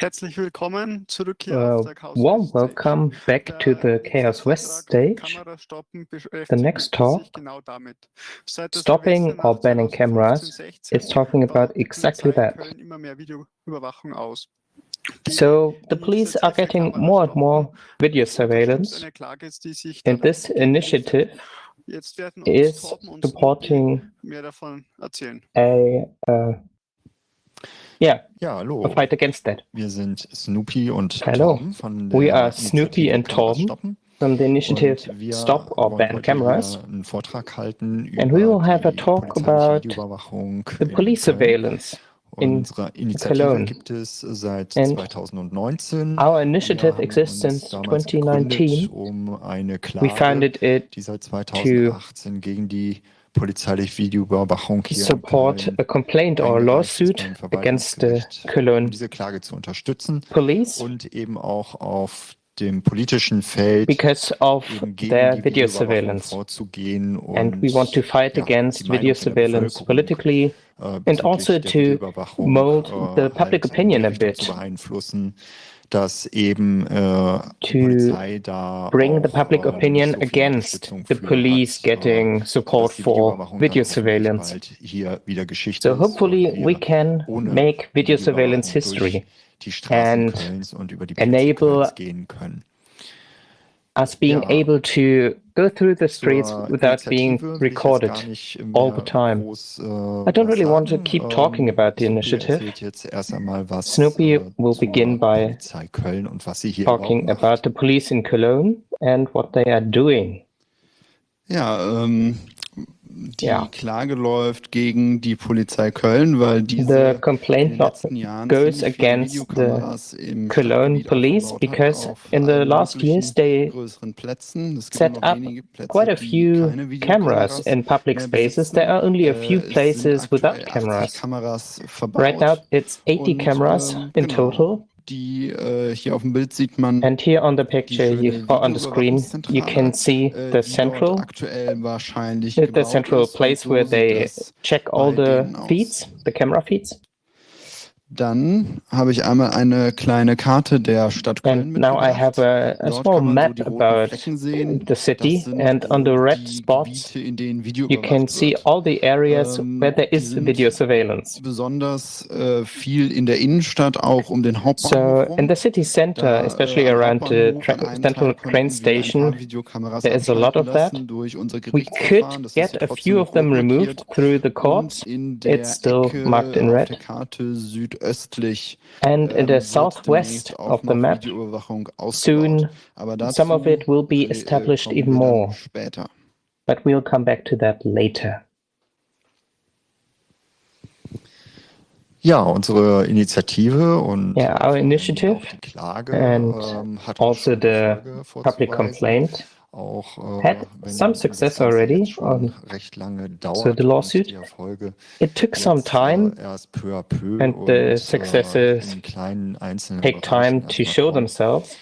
Herzlich willkommen zurück hier auf der Warm ChaosWest welcome back to the ChaosWest stage. The next talk, Stopping or Banning Cameras, is talking about exactly that. So the police are getting more and more video surveillance, and this initiative is supporting a fight against that. Wir sind Snoopy und Hello, Torben von we der are Snoopy and Kameras Torben stoppen. from the initiative Und wir Stop or wollen Ban heute Cameras, hier einen Vortrag halten and we will über have a die talk polizeiliche about Videoüberwachung the in police Köln. surveillance in Unsere Initiative Cologne. gibt es seit And 2019. our initiative Wir haben exists uns since damals 2019. gegründet, um eine We Klage, founded it die seit 2018 gegen die polizeiliche Videoüberwachung to hier in support Köln a complaint or eingereicht ist lawsuit beim against the Verwaltungsgericht, um Cologne diese Klage zu unterstützen police und eben auch auf dem politischen Feld because of eben gegen their die video Videoüberwachung surveillance. vorzugehen And we want to und fight die against video Meinung der surveillance Bevölkerung politically and bezüglich also der to Videoüberwachung mold the public halt in die opinion a Richtung zu bit, beeinflussen, dass eben die to Polizei da bring the public auch opinion nicht so viel against Unterstützung the für police hat, getting support sodass die for Videoüberwachung dann video hoffentlich surveillance. bald hier wieder Geschichte So ist und hopefully we wir can ohne make video surveillance Videoüberwachung history durch die Straßen and Kölns und über die Plätze enable Kölns gehen können. us being Ja, able to go through the streets zur without being Initiative will ich jetzt gar recorded nicht all the mehr time. groß I don't was really want to sagen. keep talking about the Snoopy initiative. erzählt jetzt erst einmal was Snoopy will zur begin by Polizei Köln und was sie hier überhaupt talking macht. about the police in Cologne and what they are doing. Ja, die Ja. Klage läuft gegen die Polizei Köln, weil The diese in den complaint letzten Jahren goes ziemlich viele against the Videokameras im Cologne Stadtgebiet police aufgebaut hat, because auf in the allen last möglichen years they größeren Plätzen. Es gibt set nur noch up wenige Plätze, quite a die few keine cameras Videokameras in public mehr spaces. There besitzen. are only a few Es sind places without aktuell 80 cameras. Kameras Right now verbaut it's 80 und cameras in genau, total. die hier auf dem Bild sieht man And here on the die picture, schöne or on the screen, you can Videoüberwachungszentrale, see the die dort central, aktuell wahrscheinlich the gebaut central ist, und place so where sieht they es check all bei the denen aus. feeds, the camera feeds. Dann habe ich einmal eine kleine Karte der Stadt Köln And now I have mitgebracht. a Dort small kann man so map die roten about Flecken sehen. the Das city, sind and on the grob red die spots Gebiete, in denen Video you can überwacht see wird. all the areas where there Die is video sind surveillance. besonders viel in der Innenstadt, auch um den Hauptbahnhof So in rum. the city center, Da especially am around the Hauptbahnhof an einem central Tag train konnten wir ein paar station, Videokameras there is a lot abschalten of that. lassen durch unser We Gerichtsverfahren. could Das ist get hier a trotzdem few of rot them removed markiert. through the Und courts. in der It's still marked in Ecke auf der red. Karte südöstlich And in the wird southwest demnächst of auch the noch map, Videoüberwachung ausgebaut. soon Aber some of dazu it will be established kommen even wir dann more, später. but we'll come back to that later. Ja, unsere Initiative und Yeah, our vor allem initiative auch die Klage and hat also schon the Erfolge public vorzuweisen. complaint Auch had wenn some das success Ganze already jetzt schon on recht lange so dauert the und lawsuit. die Erfolge It took some jetzt time erst peu à peu and und the successes in kleinen einzelnen take time Bereichen to erstmal show kommen. themselves,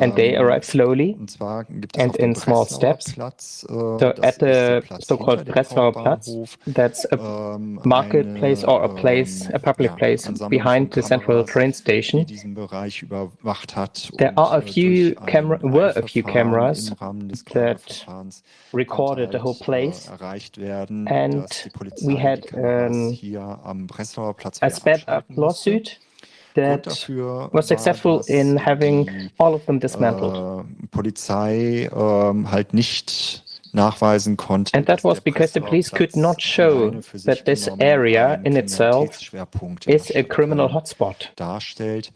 and they arrive slowly Und zwar gibt es and auf dem in small Breslauer steps. Platz, So das at ist der the Platz hinter so-called dem Breslauer Platz, Hauptbahnhof, that's a marketplace or a place, a public ja, place Ansammlung von behind the central Kameras, train die station. diesen Bereich überwacht hat There und are a few durch ein were a few Eilverfahren cameras im Rahmen des that Klägerverfahrens konnte recorded the whole halt place, erreicht werden, and dass die we Polizei die had Kameras hier am Breslauer Platz a wieder sped-up abschalten musste. lawsuit Grund that dafür was successful dass in having die all of them dismantled. Polizei halt nicht nachweisen konnte, And that dass was der because the police could Breslauer not Platz show alleine für sich that this genommen area einen in itself Kriminalitätsschwerpunkt in der is a Stadt criminal Köln hotspot. darstellt.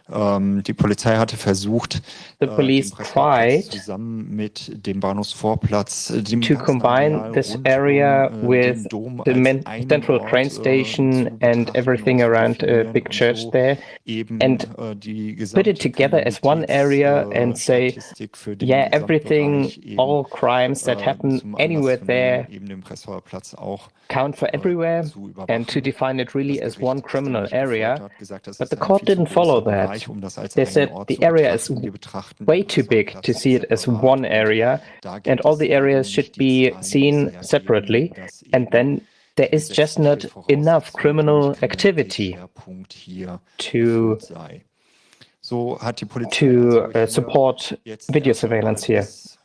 Die Polizei hatte versucht, The den police Breslauer Platz tried zusammen mit dem Bahnhofsvorplatz, dem to ganzen combine Areal this rund area um with den Dom the als einen central train Ort station zu and betrachten everything und zu around a definieren big und church so there, eben and die put it gesamte together as one area and say, Kriminalitätsstatistik für den yeah, everything, Gesamtbereich eben all crimes that happen zum Anlass anywhere zu there nehmen, eben den Breslauer Platz auch count for everywhere, zu and to überwachen. define it really Das as one Gericht ist dem criminal nicht gefolgt, area. hat gesagt, das But ist the ein court viel zu didn't follow großer that. Bereich, um das als They einen said Ort the zu area is betrachten. Wir betrachten way den too Breslauer big to Platz see it as separat one und area, da and gibt all es the eben areas should nicht die be Zahlen, die seen hergeben, separately, dass and eben then there is just gesetzliche not enough Voraussetzung für criminal den activity Kriminalitätsschwerpunkt hier to erfüllt sei. So hat die Polizei to also support jetzt video erst einmal, surveillance here. bis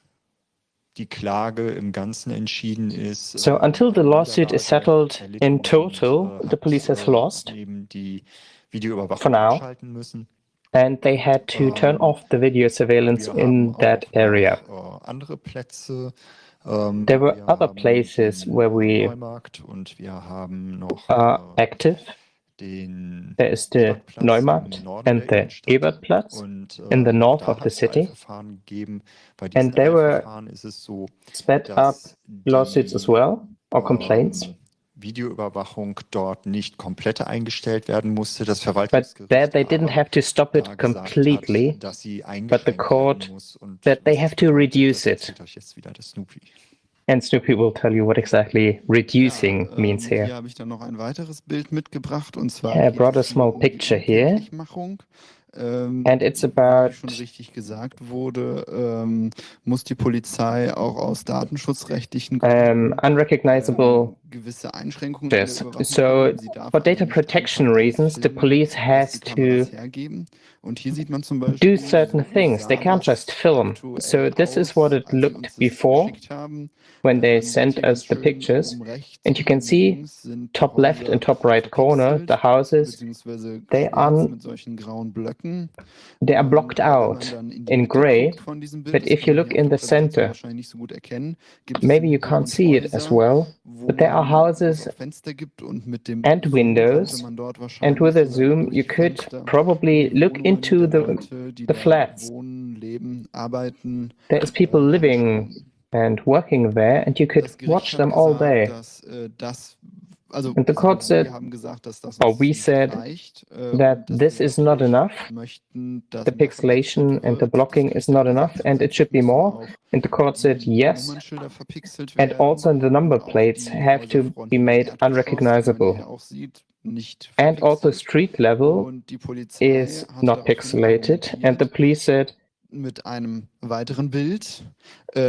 die Klage im Ganzen entschieden ist. So until the lawsuit is settled in total, the police has lost eben die for Videoüberwachung now, abschalten müssen. and they had to turn off the video surveillance Wir in haben that auch area. noch, andere Plätze. There were Wir other haben places den where we Neumarkt und wir haben noch are active. den There is the Ebertplatz im Neumarkt Norden and der the Innenstadt. Ebertplatz Und in the auch north da of the hat es city. Eilverfahren gegeben. Bei diesen And there were Eilverfahren ist es so, sped up dass lawsuits as well, or complaints. Videoüberwachung dort nicht komplett eingestellt werden musste. Das But Verwaltungsgericht there they didn't aber have to stop da it gesagt completely, hat, dass sie but the eingeschränkt court werden muss. Und that they was have das to bedeutet, reduce das it. erzählt euch jetzt wieder der Snoopy. And Snoopy will tell you what exactly reducing means Hier here. habe ich dann noch ein weiteres Bild mitgebracht, und zwar I geht brought a es hier small um die picture here, Unkenntlichmachung. and it's Wie about schon richtig gesagt wurde, muss die Polizei auch aus datenschutzrechtlichen Gründen unrecognizable gewisse Einschränkungen in der this. Überwachung So vornehmen. Sie darf for aber data nicht protection einfach das reasons, the filmen, police was has die to Kameras hergeben. Und hier sieht man zum do Beispiel, certain so things. They sah can't das just film. So aktuell this is what aus, it als sie looked uns das before geschickt haben. when they Man sieht sent hier ganz us the schön pictures. oben rechts And you und can oben see links sind die top left Häuser and top right corner, the verpixelt, houses, beziehungsweise they geschwärzt are mit solchen grauen Blöcken. they are blocked Wenn man out dann in die in Mitte gray, guckt von diesem Bild, but das if kann you man look hier auf in der the Präsentation center, wahrscheinlich nicht so gut erkennen, gibt es maybe im you can't Hintergrund see it as Häuser, well, wo but there are wo es houses auch Fenster gibt, und mit dem and Zoom windows, könnte man dort and wahrscheinlich with a sogar zoom durch you die could Fenster in probably die look Wohnungen into der Leute, die the da flats. wohnen, leben, arbeiten, There is people living reinschauen. and working there, and you could Das Gericht watch hat them all gesagt, day. dass also And the court said, wir haben gesagt, dass das or uns we nicht said, reicht, that und dass this wir is not wirklich enough. möchten, dass The mehr pixelation verpixelt and the wird. Das blocking is Gericht not hat enough, gesagt, and it should zusätzlich be müssen more. auch And the court said die yes, Nummernschilder verpixelt and werden also the number und auch plates die have to be Häuserfronten im made Erdgeschoss, wie man unrecognizable. hier auch sieht, nicht And also verpixelt. street level Und die Polizei is hat not daraufhin pixelated, and the argumentiert police said mit einem weiteren Bild,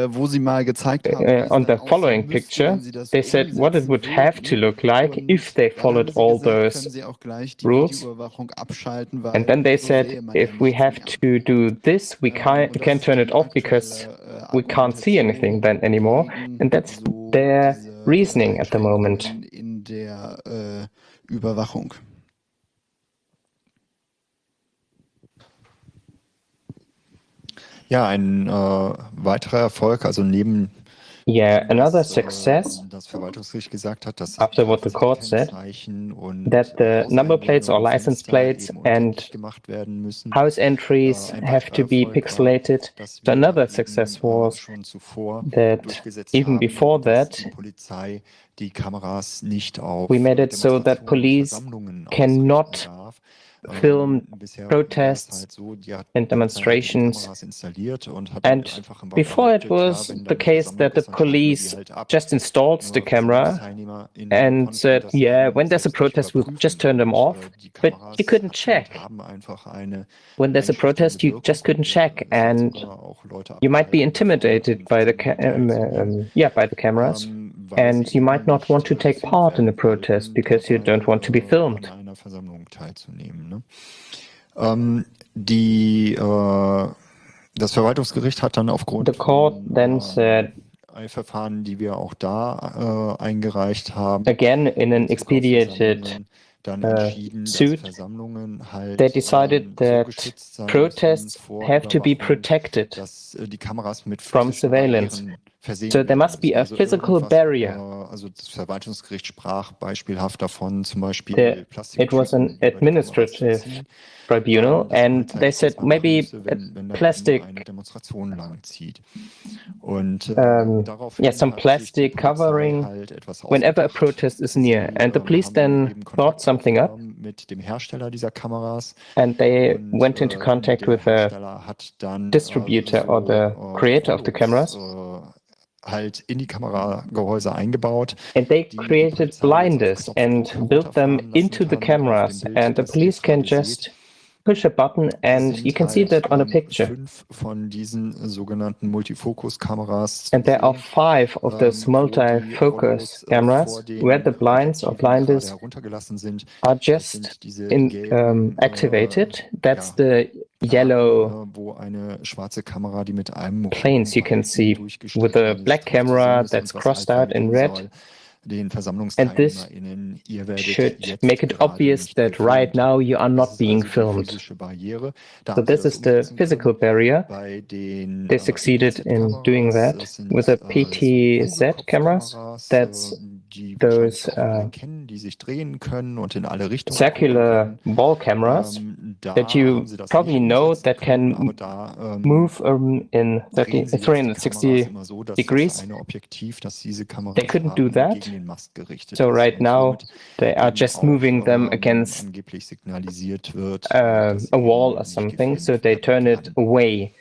wo sie mal gezeigt haben, wie es on the dann aussehen following müsste, picture, wenn sie das they said what it umsetzen would have to würden. look like if Und they dann haben followed sie all gesagt, können those sie auch gleich die rules. Videoüberwachung abschalten, And weil then they so said, sähe man ja if we nichts have mehr. to do this, we Und das can't ist turn die it off because aktuelle we can't see anything then Argumentation anymore. gegen And that's so their diese reasoning at the moment. Einschränkungen in der Überwachung. Ja, ein weiterer Erfolg, also neben Yeah, dem, another was success, das Verwaltungsgericht gesagt hat, dass after what the court said, Kennzeichen und that the number plates or Hauseingänge und license Fenster plates eben and unkenntlich gemacht werden müssen. house entries Ein have weiterer to be Erfolg war, pixelated. dass So wir another eben, success was schon zuvor that durchgesetzt even haben, before dass that, die Polizei die Kameras nicht auf we made it so that Demonstrationen und police Versammlungen cannot ausrichten darf. film Bisher war es protests halt so, die and Polizei hatte die demonstrations. Kameras installiert und hat dann And einfach im Wort before it behauptet, was wenn the da eine case Versammlung that the ist, dann schalten wir die police halt ab. just installs the Nur camera VersammlungsteilnehmerInnen and konnten said, das yeah, eben when there's a selbst nicht protest, we'll just überprüfen turn them und off. die But you couldn't Kameras check. haben einfach eine When there's a einschüchternde protest, you Wirkung just couldn't und check, es hat and sogar auch Leute you might be abgehalten, davon intimidated by the teilzunehmen, by the cameras, weil and sie you eben might not nicht want to take gefilmt part in a werden protest wollten, because you don't want to be an filmed. einer Versammlung teilzunehmen. Ne? Das Verwaltungsgericht hat dann aufgrund The court von then said, Eilverfahren, die wir auch da eingereicht haben, again in an in Bezug auf expedited Versammlungen, dann entschieden, dass suit, Versammlungen halt they decided so that geschützt sein protests müssen vor have to be Überwachung, protected dass die Kameras mit from physischen surveillance. Barrieren versehen So there werden must be müssen. a Also physical irgendwas, barrier. also das Verwaltungsgericht sprach beispielhaft davon, zum Beispiel It was an Plastiktüten über die Kameras zu administrative ziehen, tribunal, dass die and Polizei they das said erstmal machen maybe müsse, wenn da eben plastic, eine Demonstration lang zieht. Und daraufhin yeah, some hat sich die plastic Polizei covering halt etwas whenever a ausgedacht. protest is near. Sie And the police haben dann then eben thought Kontakt something up, aufgenommen mit dem Hersteller dieser Kameras and they und went into contact der with a Hersteller hat dann distributor or the creator of the cameras, halt in die Kameragehäuse eingebaut, and they die created Polizei jetzt auf blinders Knopfdruck and built them herunterfahren lassen into the kann. Auf dem cameras. Bild, And the das ihr police can gerade just seht, push a button, and you sind can see that on a picture. 5 von diesen sogenannten Multifokus-Kameras zu And there are sehen, 5 of those wo die multi-focus Rollos cameras vor den where the blinds or Objektiven gerade blinders heruntergelassen sind. are Das just sind diese in gelben activated. That's ja, the yellow wo eine schwarze Kamera, die mit einem planes you can see with a black camera that's crossed out in red. Den And this VersammlungsteilnehmerInnen, ihr werdet should jetzt make it gerade obvious nicht that right gefilmt. now you are Das not ist being also die filmed. physische Barriere. Da So haben sie this das is the umsetzen physical können. barrier. Bei den They succeeded in doing PTZ-Kameras, that das sind with the so PTZ cameras. Kugelkopfkameras, That's die those wahrscheinlich auch online kennen, die sich drehen können und in alle Richtungen circular gucken können. wall cameras Da that you haben sie das probably nicht know umsetzen that können, aber can da move in drehen sie jetzt die 360 Kameras immer so, dass degrees. das eine Objektiv, dass diese Kameras They couldn't do haben, that. gegen den Mast gerichtet So ist right und now somit they are eben just auch, moving them against angeblich signalisiert wird, a dass wall eben or nicht something. So gefilmt they werden turn it kann. away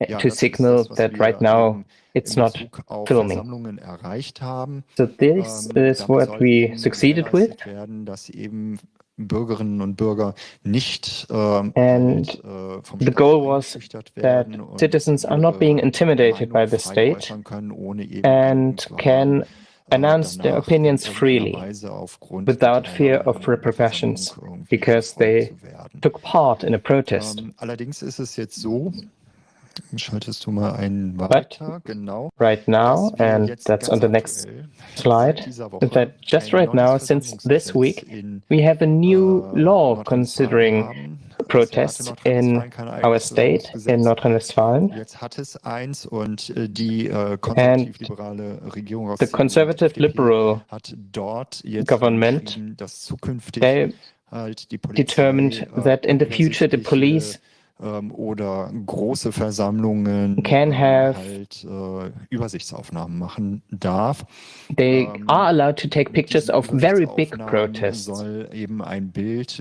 Ja, to das ist signal das, was that wir right now eben it's in not Bezug auf filming. Versammlungen erreicht haben. So this is Damit what soll we eben succeeded with. gewährleistet werden, dass eben Bürgerinnen und Bürger nicht And vom the Staat goal was eingeschüchtert that werden und citizens are not being ihre intimidated by Meinung the frei state äußern können, ohne eben and Angst zu haben, can announce their danach opinions in freely irgendeiner Weise aufgrund der without fear Teilnahme of an einer repercussions Versammlung irgendwie because verfolgt they zu werden. took part in a protest. Allerdings ist es jetzt so, schaltest du mal einen But weiter, genau, right now, dass wir and jetzt that's ganz on the next aktuell slide, seit dieser is Woche that just ein right neues now, since this Versammlungsgesetz week, in we have a new law Nordrhein-Westfalen considering haben. Bisher hatte protests in Nordrhein-Westfalen kein our eigenes state, in Versammlungsgesetz. Nordrhein-Westfalen. Jetzt hat es eins und die And konservativ-liberale Regierung aus the CDU und conservative FDP liberal hat dort jetzt government, geschrieben, dass zukünftig they halt die determined Polizei that in the future the police oder große Versammlungen can have, halt Übersichtsaufnahmen machen darf. they are allowed to take Mit pictures diesen of very big Übersichtsaufnahmen protests. soll eben ein Bild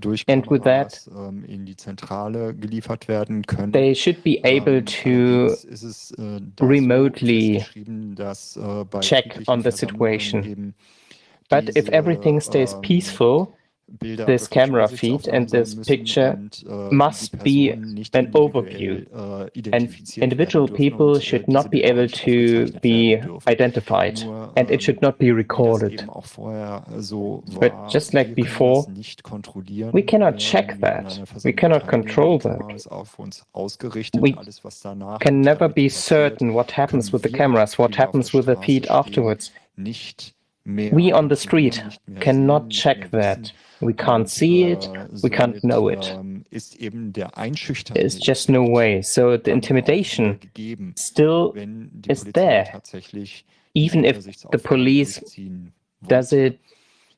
durch And with that, Kameras in die Zentrale geliefert werden können. they should be able to Allerdings ist es da remotely so festgeschrieben, dass bei check friedlichen on the Versammlungen situation. eben But if everything stays peaceful, Bilder this wirklich camera feed Übersichtsaufnahmen and this sein müssen picture und must die be Personen nicht an overview. individuell And identifiziert individual werden dürfen people und should diese not be Bilder auch able nicht to aufgezeichnet be werden dürfen. identified, Nur and it should not be wie das recorded. eben auch vorher so But war, just like wir können before, das nicht kontrollieren. we cannot check Wenn wir an that. einer We Versammlung cannot teilnehmen, control die that. Kamera ist auf uns ausgerichtet. We Alles, was danach can mit der never be Bitte passiert, certain what happens können with the wir, cameras, what die wir auf der happens with the Straße feed stehen, afterwards. nicht mehr We on the kontrollieren, street nicht mehr cannot sehen, nicht check mehr that. wissen. We can't Und see it, we can't somit know it. ist eben der einschüchternde There's just no Effekt way. So the dann auch wieder intimidation gegeben, still wenn die is Polizei there, tatsächlich diese even if the Übersichtsaufnahmen police durchziehen does wollte. it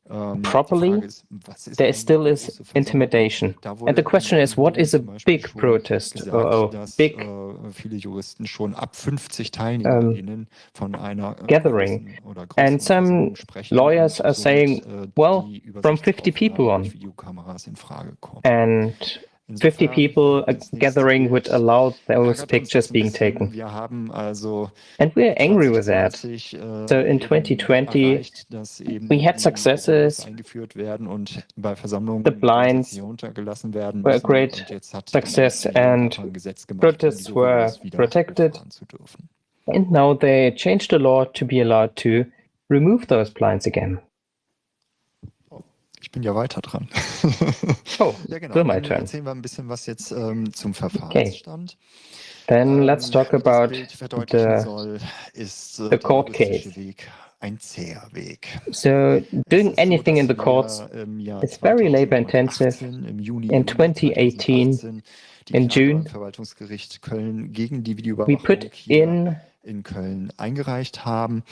Die Frage properly. ist, was ist There eine still is große Versammlung? intimidation. Da And wurde the in question is, what Polen is a zum Beispiel big schon protest gesagt, or dass big viele Juristen schon ab 50 TeilnehmerInnen von einer gathering? großen oder And größeren Versammlung some sprechen lawyers und are saying, somit well, die from 50 people Übersichtsaufnahme on. durch Videokameras in Frage kommen. And 50 Insofern, people das nächste gathering would Bild allow those ärgert uns pictures das ein being bisschen. taken. Wir haben also And we're angry with that. 2020 So in eben 2020, erreicht, dass eben we had die successes. eingeführt werden und bei Versammlungen The die Grundsätze blinds heruntergelassen werden were a müssen. great Und jetzt hat success die EU and einfach ein Gesetz gemacht, protests diese were rigoros wieder protected. hochfahren zu dürfen. And now they changed the law to be allowed to remove those blinds again. Ich bin ja weiter dran. Oh, Ja, genau. still my Dann turn. erzählen wir ein bisschen was jetzt zum Verfahrensstand. Then let's talk Wie das about Bild verdeutlichen the soll, ist the der court juristische case. Weg ein zäher Weg. So doing Es ist anything so, in the dass courts wir im Jahr is very labor intensive. 2018, im Juni, In Juli 2018, 2018 die in Klage June, beim Verwaltungsgericht Köln gegen die we Videoüberwachung put hier in Köln eingereicht haben.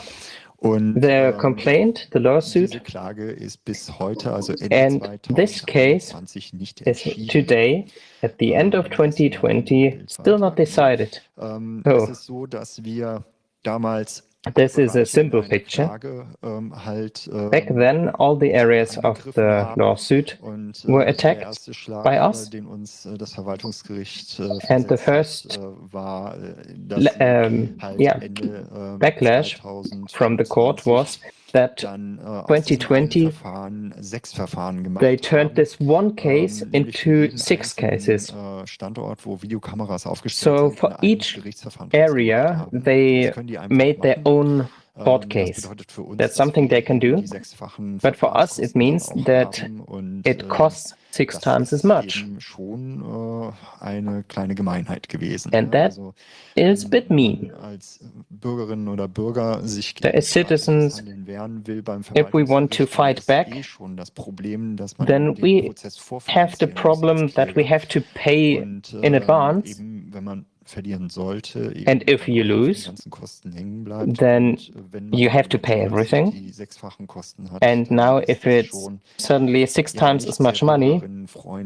Und the complaint, the diese lawsuit, Klage ist bis heute, also Ende and this case 2021, nicht is entschieden. today, at the end of 2020, still not decided. Es ist so, dass wir damals This is a simple eine picture. Klage halt Back then, all the areas of the lawsuit und were der attacked erste Schlag, by us. den uns das Verwaltungsgericht And the versetzt first hat, war, dass sie halt Ende backlash from the court was that dann aus 2020 Verfahren 6 Verfahren gemacht they turned haben. this one case Nämlich für into jeden 6 einzelnen, cases. Standort, wo Videokameras aufgestellt So sind, for ein eigenes each Gerichtsverfahren draus gemacht area, haben. they Das können die einfach made their machen. own court Das case. bedeutet für uns, That's dass something wir they can do. die 6-fachen But for us, it Verfahrenskosten means dann auch that haben und it costs 6 times as much. Eben schon eine kleine Gemeinheit gewesen. And that is a bit mean. Als Bürgerinnen oder Bürger sich So as citizens, Handeln wehren will beim if we want to fight back, schon das Problem, dass man then den we Prozess have the problem that we have to pay in advance. Eben, wenn man verlieren sollte, And if you lose, die ganzen Kosten hängen bleibt, then und wenn man you have to pay everything. die 6-fachen Kosten hat, And now if it's suddenly 6 times as much money,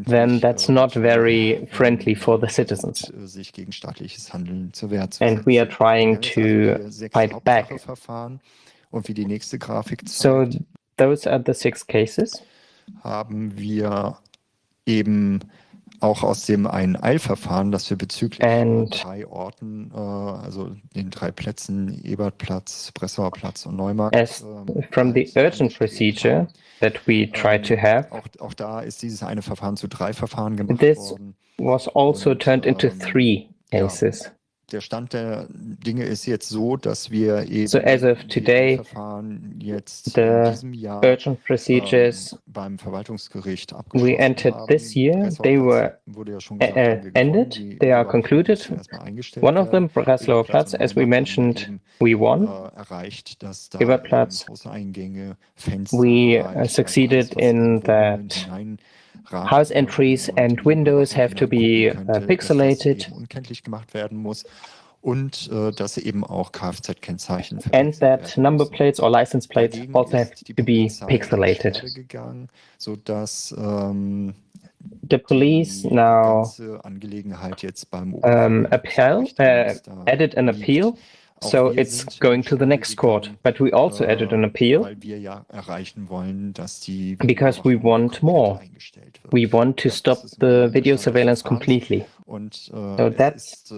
then that's not very friendly for the citizens. sich gegen staatliches Handeln zur Wehr zu And we are trying to fight back. Und wie die nächste Grafik So zeigt, those are the 6 cases. haben wir eben auch aus dem einen Eilverfahren, das wir bezüglich 3 Orten, also den 3 Plätzen, Ebertplatz, Bressauer und Neumarkt. As from the urgent procedure that we try to have, auch da ist dieses eine Verfahren zu 3 Verfahren gemacht this worden. was also turned into 3 cases. Der Stand der Dinge ist jetzt so, dass wir eben So as of today, Verfahren jetzt the in diesem Jahr urgent procedures beim Verwaltungsgericht we entered this year, they were wurde ja schon ended, they are concluded. One of them, Breslauer Platz, as we mentioned, we won. Erreicht, dass da Ebertplatz, große Eingänge, Fenster, we succeeded in that house entries and windows have to be pixelated, unkenntlich gemacht werden muss und dass eben auch Kfz-Kennzeichen and that number plates or license plates also have to be pixelated. Sodass the police now Angelegenheit jetzt beim added an appeal. So it's going to the next court, but we also added an appeal because we want more. We want to stop the video surveillance completely. So that's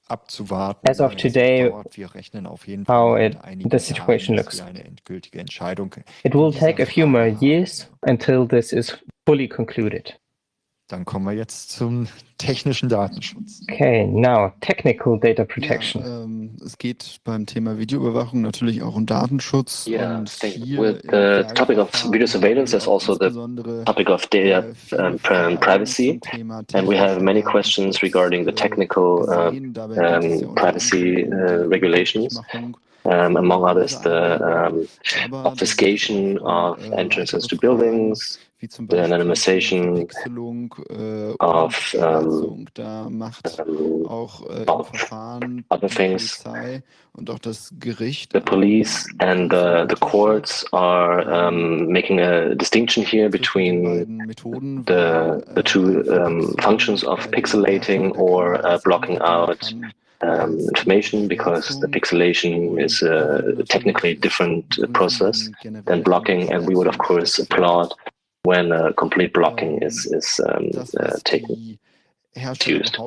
as of today how the situation looks. It will take a few more years until this is fully concluded. Dann kommen wir jetzt zum technischen Datenschutz. Okay, now technical data protection. Ja, es geht beim Thema Videoüberwachung natürlich auch um Datenschutz. Yeah, I think with the topic of video surveillance, there's also the topic of data privacy, and we have many questions regarding the technical privacy regulations. Among others, the obfuscation of entrances to buildings, the anonymization of other things. The police and the courts are making a distinction here between the two functions of pixelating or blocking out information, because the pixelation is a technically different process than blocking, and we would of course applaud when complete blocking is taken. Used.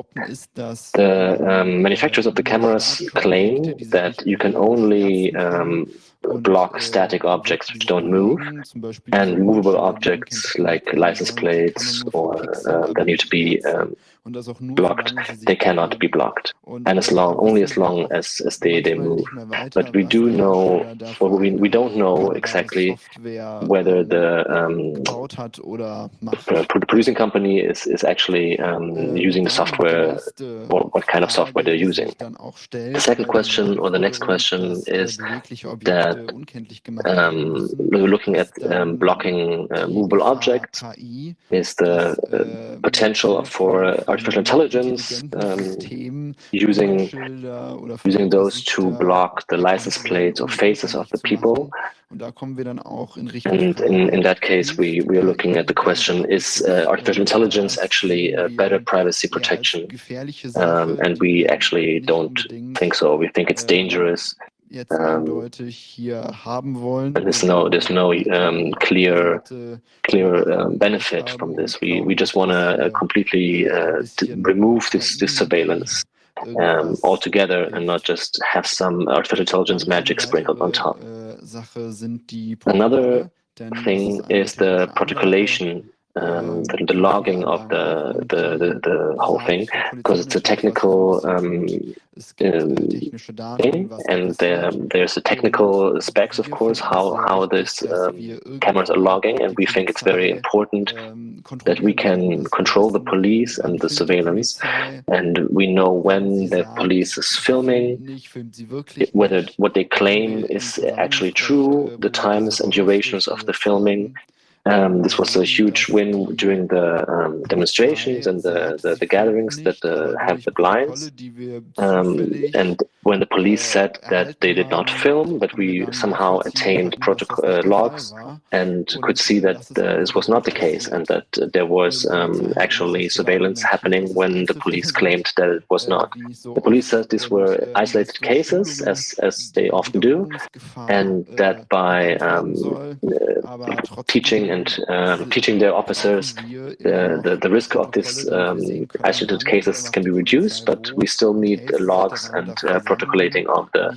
The manufacturers of the cameras claim that you can only block static objects which don't move, and movable objects like license plates or that need to be blocked, they cannot be blocked, and only as long as they move. But we do know, or we don't know exactly whether the producing company is actually using the software, or what kind of software they're using. The second question, or the next question, is that looking at blocking movable objects, is the potential for artificial intelligence using those to block the license plates or faces of the people. And in that case, we are looking at the question, is artificial intelligence actually a better privacy protection? And we actually don't think so. We think it's dangerous. And there's no clear benefit from this. We just want to completely remove this surveillance altogether, and not just have some artificial intelligence magic sprinkled on top. Another thing is the protocolation the logging of the whole thing, because it's a technical thing, and there's a technical specs, of course, how this cameras are logging, and we think it's very important that we can control the police and the surveillance, and we know when the police is filming, whether what they claim is actually true, the times and durations of the filming. This was a huge win during the demonstrations and the gatherings that have the blinds. And when the police said that they did not film, but we somehow attained protocol logs and could see that this was not the case, and that there was actually surveillance happening when the police claimed that it was not. The police said these were isolated cases, as they often do, and that by teaching their officers the risk of this isolated cases can be reduced, but we still need logs and protocolating of the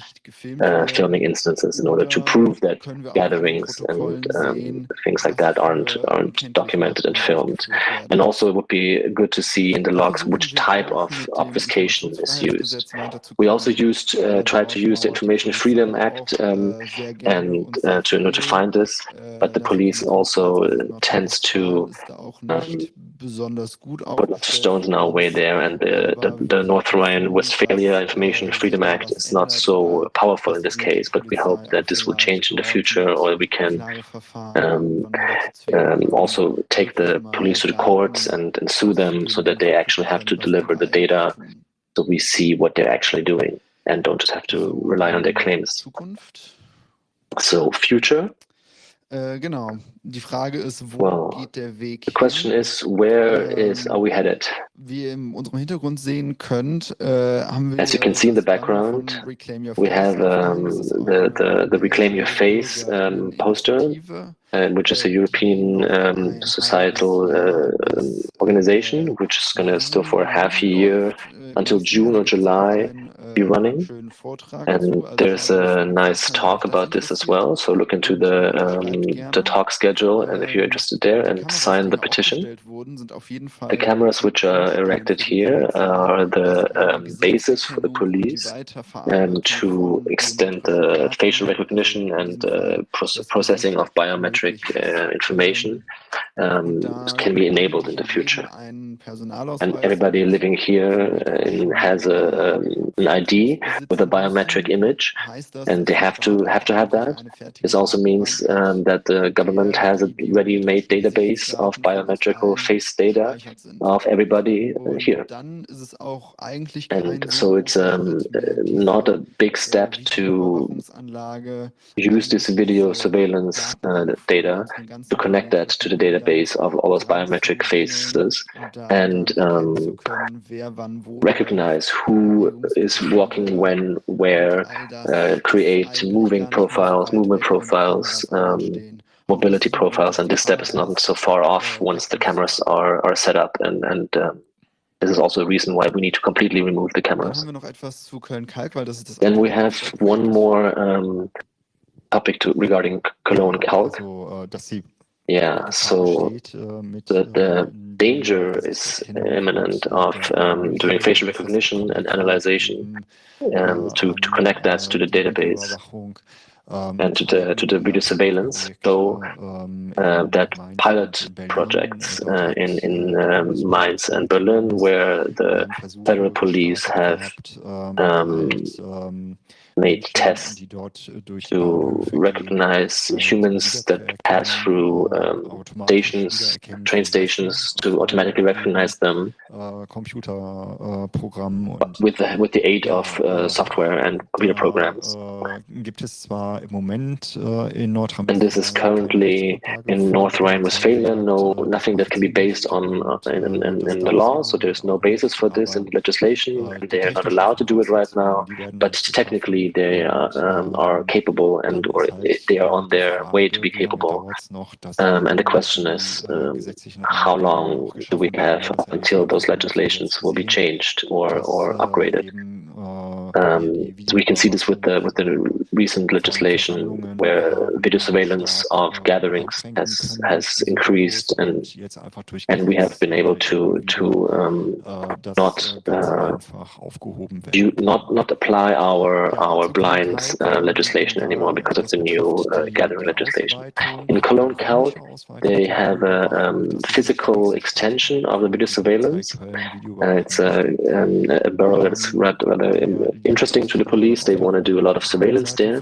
filming instances in order to prove that gatherings and things like that aren't documented and filmed. And also it would be good to see in the logs which type of obfuscation is used. We also tried to use the Information Freedom Act and to find this, but the police also tends to put lots of stones in our way there, and the North Rhine-Westphalia Information Freedom Act is not so powerful in this case, but we hope that this will change in the future, or we can also take the police to the courts and sue them so that they actually have to deliver the data so we see what they're actually doing and don't just have to rely on their claims. So, future. Genau. Die Frage ist, wo geht der Weg hin? The question is, are we headed? Wie ihr in unserem Hintergrund sehen könnt, haben wir As you can see in the background, we have the Reclaim Your Face poster, which is a European societal organization, which is going to still for a half a year until June or July be running. And there's a nice talk about this as well. So look into the talk schedule, and if you're interested there, and sign the petition. The cameras which are erected here are the basis for the police and to extend the facial recognition and processing of biometric information can be enabled in the future. And everybody living here has an ID with a biometric image, and they have to have that. This also means that the government has a ready-made database of biometrical face data of everybody here. And so it's not a big step to use this video surveillance data to connect that to the database of all those biometric faces and recognize who is walking when, where, create movement profiles, mobility profiles, and this step is not so far off once the cameras are set up, and this is also a reason why we need to completely remove the cameras. Then we have one more topic regarding Cologne-Kalk. Yeah, so the danger is imminent of doing facial recognition and analyzation to connect that to the database and to the video surveillance. So that pilot projects in Mainz and Berlin, where the federal police have made tests to recognize humans that pass through train stations, to automatically recognize them with the aid of software and computer programs. And this is currently in North Rhine-Westphalia, nothing that can be based on in the law, so there's no basis for this in legislation, and they are not allowed to do it right now, but technically they are capable, or they are on their way to be capable. And the question is, how long do we have until those legislations will be changed or upgraded? So we can see this with the recent legislation legislation where video surveillance of gatherings has increased, and we have been able to not apply our blind legislation anymore because of the new gathering legislation. In Cologne Calc, they have a physical extension of the video surveillance. It's a borough that's rather interesting to the police. They want to do a lot of surveillance there.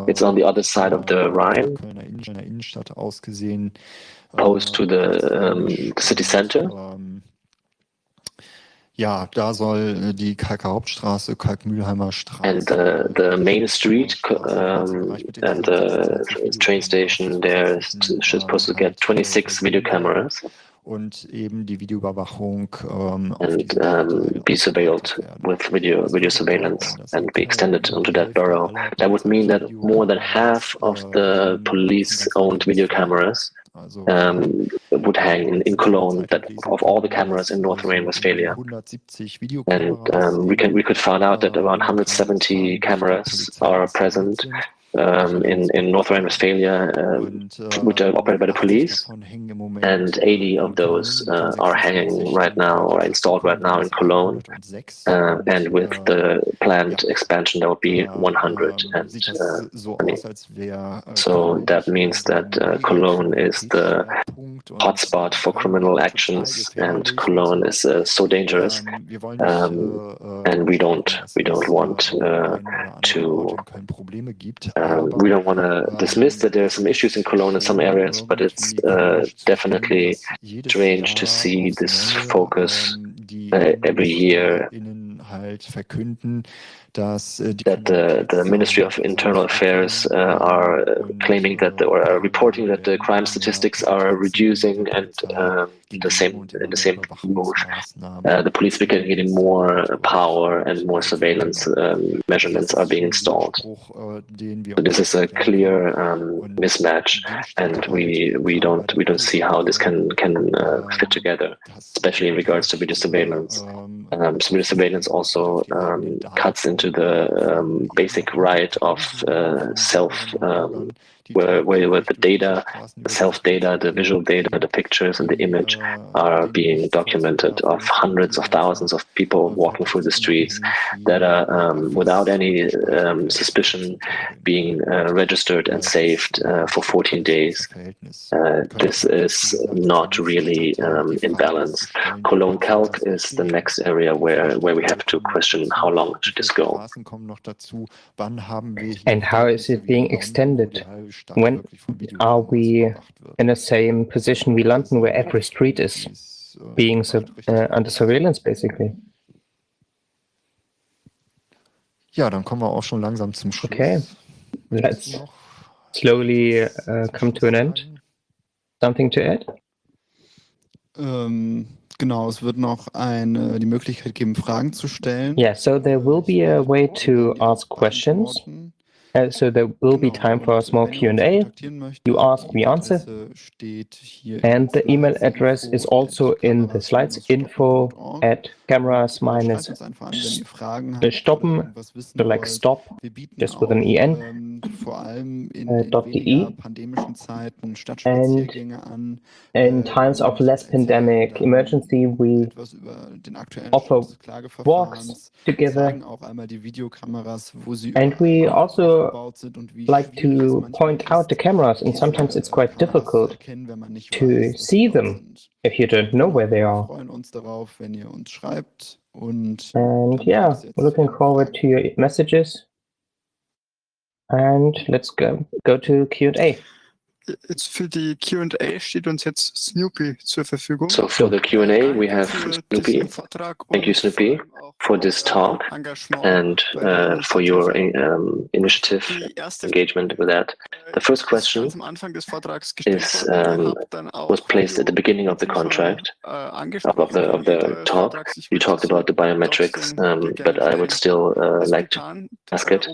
It's on the other side of the Rhine, opposed to the city center. Ja, da soll die Kalker Hauptstraße, Kalkmühlheimer Straße. And the main street and the train station there is supposed to get 26 video cameras. Und eben die Videoüberwachung and be surveilled with video surveillance and be extended onto that borough. That would mean that more than half of the police-owned video cameras would hang in Cologne, that of all the cameras in North Rhine-Westphalia. And we could find out that around 170 cameras are present in North Rhine-Westphalia, which are operated by the police, and 80 of those are hanging right now or installed right now in Cologne. And with the planned expansion, there will be 100. So that means that Cologne is the hotspot for criminal actions, and Cologne is so dangerous, and we don't want to. We don't want to dismiss that there are some issues in Cologne in some areas, but it's definitely strange to see this focus every year that the Ministry of Internal Affairs are claiming that, or are reporting that the crime statistics are reducing, and in the same move, the police are getting more power and more surveillance measurements are being installed. So this is a clear mismatch, and we don't see how this can fit together, especially in regards to video surveillance. Video surveillance also cuts into the basic right of where the data, the self-data, the visual data, the pictures and the image are being documented of hundreds of thousands of people walking through the streets that are without any suspicion being registered and saved for 14 days. This is not really in balance. Cologne Calc is the next area where we have to question how long should this go. And how is it being extended? When are we in the same position we London, where every street is being under surveillance, basically? Ja, dann kommen wir auch schon langsam zum Schluss. Okay, let's slowly come to an end. Something to add? Genau, es wird noch die Möglichkeit geben, Fragen zu stellen. Yeah, so there will be a way to ask questions. So there will be time for a small Q&A. You ask, we answer. And the email address is also in the slides, info@kameras-stoppen, so like stop, just with an EN, .de. And in times of less pandemic emergency, we offer walks together. And we also like to point out the cameras, and sometimes it's quite difficult to see them if you don't know where they are. And yeah, we're looking forward to your messages. And let's go to Q&A. Jetzt für die Q&A steht uns jetzt Snoopy zur Verfügung. So for the Q&A we have Snoopy. Thank you, Snoopy, for this talk and for your initiative, engagement with that. The first question is was placed at the beginning of the contract of the talk. You talked about the biometrics, but I would still like to ask it.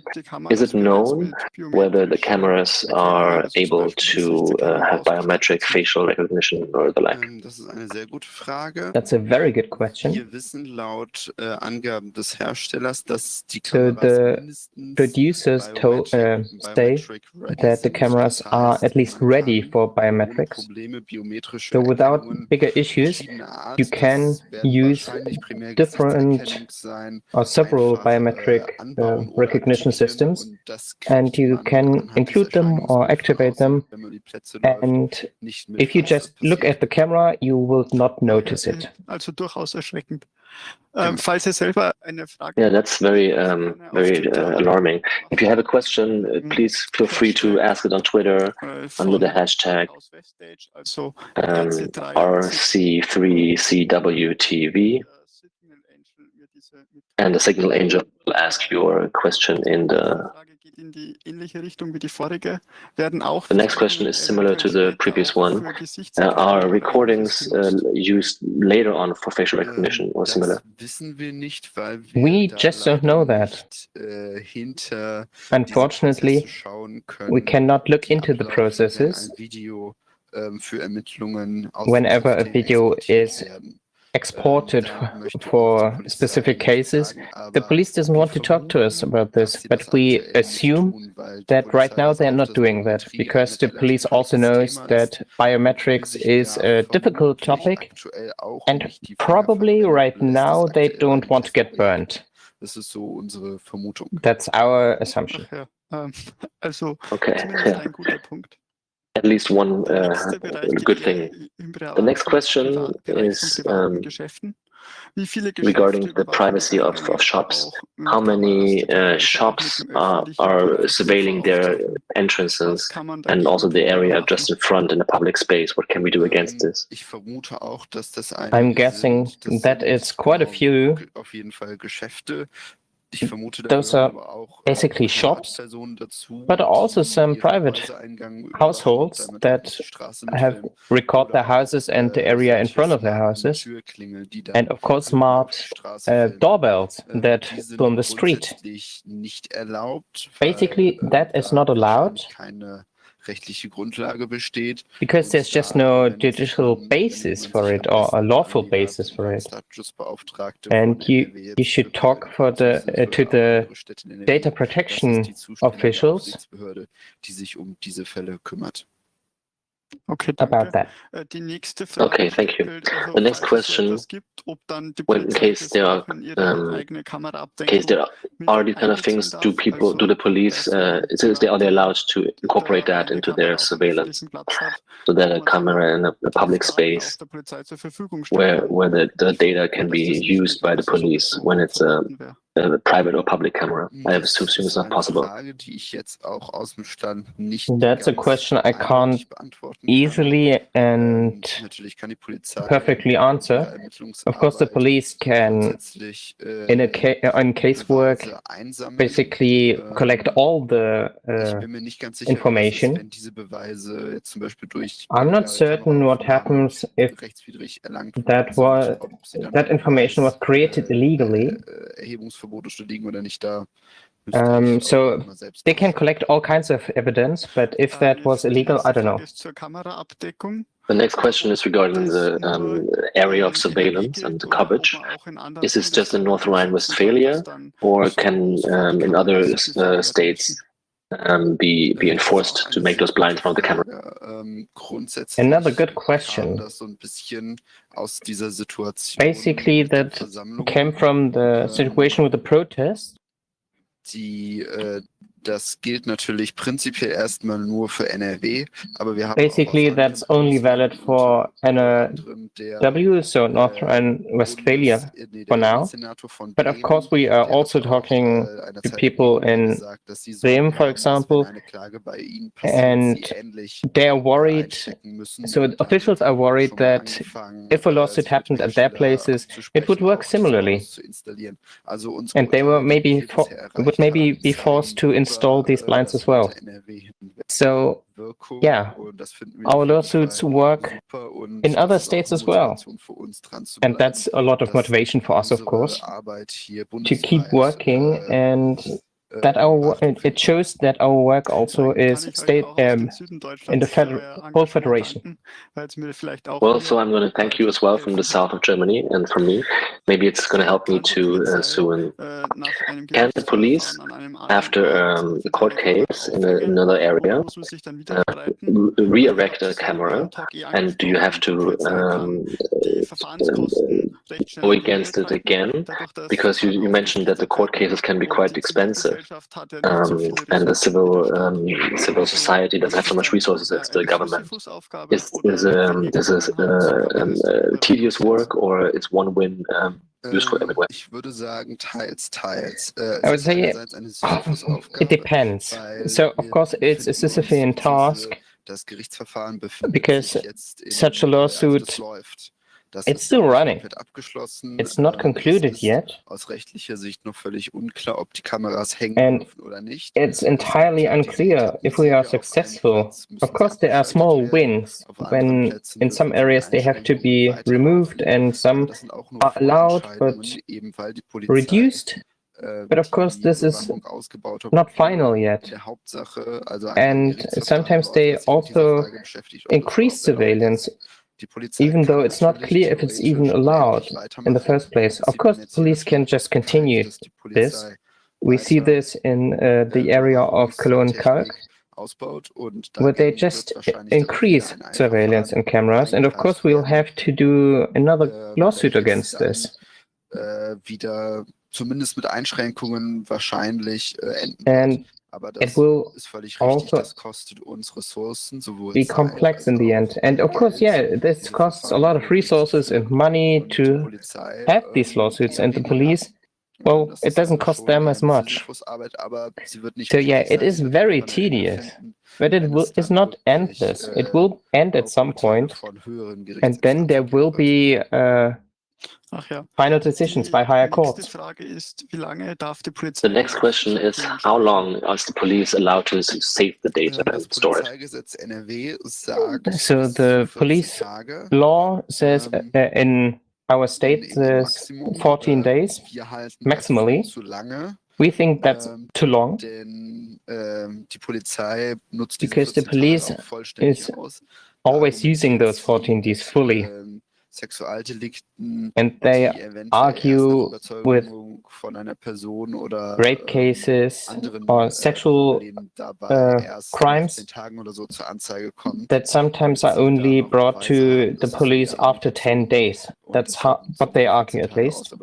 Is it known whether the cameras are able to to have biometric facial recognition or the like? Das ist eine sehr gute Frage. That's a very good question. Wir wissen laut Angaben des Herstellers, dass die So Kameras the mindestens producers say that the cameras are at least ready for biometrics. So without bigger issues, you can use different or several biometric recognition systems, and you can include them or activate them. And if you just look at the camera, you will not notice it. Also durchaus erschreckend. Falls ihr selber eine Frage Yeah, that's very alarming. If you have a question, please feel free to ask it on Twitter under the hashtag RC3CWTV, and the Signal Angel will ask your question in the. The next question is similar to the previous one. Are recordings used later on for facial recognition or similar? We just don't know that. Unfortunately, we cannot look into the processes whenever a video is exported for specific cases. The police doesn't want to talk to us about this, but we assume that right now they're not doing that because the police also knows that biometrics is a difficult topic, and probably right now they don't want to get burned. That's our assumption. Okay. At least one good thing. The next question is regarding the privacy of shops. How many shops are surveilling their entrances and also the area just in front in a public space? What can we do against this? I'm guessing that it's quite a few. Those are basically shops, but also some private households that have record their houses and the area in front of their houses, and of course smart doorbells that film the street. Basically, that is not allowed because there's just no judicial basis for it or a lawful basis for it. And you should talk to the data protection officials about that. Okay, thank you. The next question, in case there are these kind of things, do the police, are they allowed to incorporate that into their surveillance? So that a camera in a public space where the data can be used by the police when it's a private or public camera. I assume it's not possible. That's a question I can't easily and perfectly answer. Of course, the police can, in casework, basically collect all the information. I'm not certain what happens if that information was created illegally. So they can collect all kinds of evidence, but if that was illegal, I don't know. The next question is regarding the area of surveillance and the coverage. Is this just in North Rhine-Westphalia, or can in other states be enforced to make those blinds around the camera? Another good question. Basically, that came from the situation with the protest. Das gilt natürlich prinzipiell erstmal nur für NRW, aber wir haben basically that's only valid for NRW, so North Rhine-Westphalia for now. But of course we are also talking to people in Bremen, for example, and they are worried, so officials are worried that if a lawsuit happened at their places, it would work similarly. And they would maybe be forced to install these blinds as well. So, yeah, our lawsuits work in other states as well. And that's a lot of motivation for us, of course, to keep working and that it shows that our work also is state in the whole federation. Well, so I'm going to thank you as well from the south of Germany and from me. Maybe it's going to help me to soon. Can the police, after a court case in another area, re-erect a camera? And do you have to go against it again? Because you mentioned that the court cases can be quite expensive, and the civil society doesn't have so much resources as the government. Is this tedious work, or is one win useful everywhere? Ich würde sagen, teils, teils. I would say it depends. So, of course, it's a Sisyphean task because such a lawsuit, it's still running. It's not concluded yet. And it's entirely unclear if we are successful. Of course, there are small wins when in some areas they have to be removed and some are allowed but reduced. But of course, this is not final yet. And sometimes they also increase surveillance, even though it's not clear if it's even allowed in the first place. Of course, the police can just continue this. We see this in the area of Cologne-Kalk, where they just increase surveillance and cameras. And of course, we'll have to do another lawsuit against this. Zumindest mit Einschränkungen wahrscheinlich enden. And it will also be complex in the end. And of course, yeah, this costs a lot of resources and money to have these lawsuits. And the police, well, it doesn't cost them as much. So yeah, it is very tedious, but it is not endless. It will end at some point, and then there will be final decisions by higher courts. The next question is, how long is the police allowed to save the data and store it? So the police law says in our state there's 14 days maximally. We think that's too long because the police is always using those 14 days fully. And they argue with rape cases or sexual crimes that sometimes are only brought to the police after 10 days. That's what they argue, at least.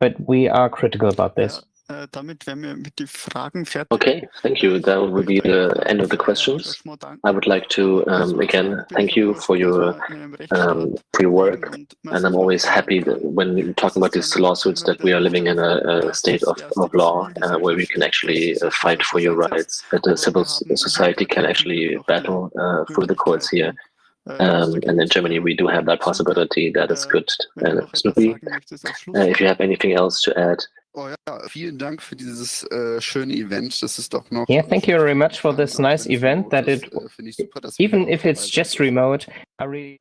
But we are critical about this. Okay, thank you. That will be the end of the questions. I would like to again thank you for your work, and I'm always happy that when talking about these lawsuits that we are living in a state of law where we can actually fight for your rights, that the civil society can actually battle through the courts here. And in Germany, we do have that possibility. That is good. And Snoopy, if you have anything else to add. Vielen Dank für dieses schöne Event. Das ist doch noch. Yeah, thank you very much for this nice event. That it, even if it's just remote, I really.